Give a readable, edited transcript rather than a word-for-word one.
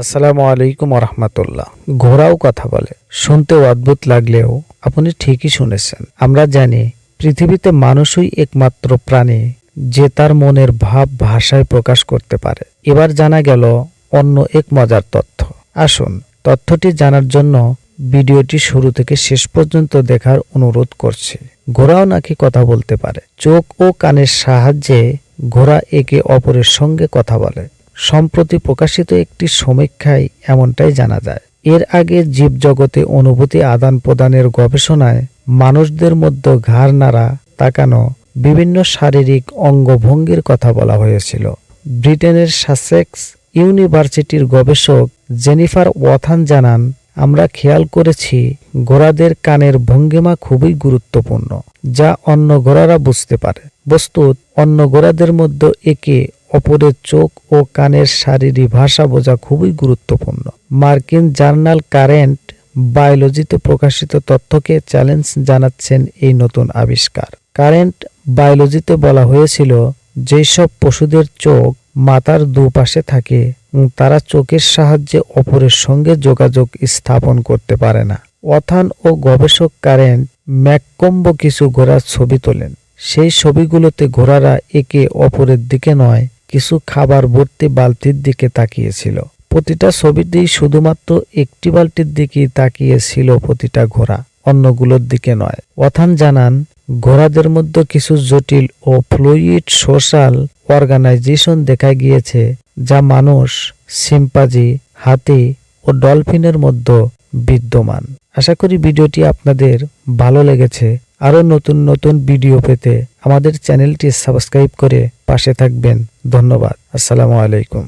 আসসালামু আলাইকুম রহমতুল্লাহ। ঘোড়াও কথা বলে, শুনতেও অদ্ভুত লাগলেও আপনি ঠিকই শুনেছেন। আমরা জানি পৃথিবীতে মানুষই একমাত্র প্রাণী যে তার মনের ভাব ভাষায় প্রকাশ করতে পারে। এবার জানা গেল অন্য এক মজার তথ্য। আসুন তথ্যটি জানার জন্য ভিডিওটি শুরু থেকে শেষ পর্যন্ত দেখার অনুরোধ করছি। ঘোড়াও নাকি কথা বলতে পারে। চোখ ও কানের সাহায্যে ঘোড়া একে অপরের সঙ্গে কথা বলে। সম্প্রতি প্রকাশিত একটি সমীক্ষায় এমনটাই জানা যায়। এর আগে জীবজগতে অনুভূতি আদান প্রদানের গবেষণায় মানুষদের মধ্যে ঘাড় নাড়া, তাকানো, বিভিন্ন শারীরিক অঙ্গভঙ্গির কথা বলা হয়েছিল। ব্রিটেনের সাসেক্স ইউনিভার্সিটির গবেষক জেনিফার ওয়াথান জানান, আমরা খেয়াল করেছি ঘোড়াদের কানের ভঙ্গিমা খুবই গুরুত্বপূর্ণ, যা অন্য ঘোড়ারা বুঝতে পারে। বস্তুত অন্য ঘোড়াদের মধ্যে একে অপরের চোখ ও কানের শারীরিক ভাষা বোঝা খুবই গুরুত্বপূর্ণ। মার্কিন জার্নাল কারেন্ট বায়োলজিতে প্রকাশিত তথ্যকে চ্যালেঞ্জ জানাচ্ছেন এই নতুন আবিষ্কার। কারেন্ট বায়োলজিতে বলা হয়েছিল, যেসব পশুদের চোখ মাথার দুপাশে থাকে তারা চোখের সাহায্যে অপরের সঙ্গে যোগাযোগ স্থাপন করতে পারে না। ওয়াথান ও গবেষক কারেন্ট ম্যাককম্ব কিছু ঘোড়ার ছবি তোলেন। সেই ছবিগুলোতে ঘোড়ারা একে অপরের দিকে নয়, কিছু খাবার ভর্তি বালতির দিকে তাকিয়েছিল। প্রতিটা ছবিতেই শুধুমাত্র একটি বালতির দিকেই তাকিয়েছিল প্রতিটা ঘোড়া, অন্যগুলোর দিকে নয়। ওয়াথান জানান, ঘোড়াদের মধ্যে কিছু জটিল ও ফ্লুইড সোশ্যাল অর্গানাইজেশন দেখা গিয়েছে, যা মানুষ, শিম্পাঞ্জি, হাতি ও ডলফিনের মধ্যে বিদ্যমান। আশা করি ভিডিওটি আপনাদের ভালো লেগেছে। আরও নতুন নতুন ভিডিও পেতে আমাদের চ্যানেলটি সাবস্ক্রাইব করে পাশে থাকবেন। ধন্যবাদ। আসসালামু আলাইকুম।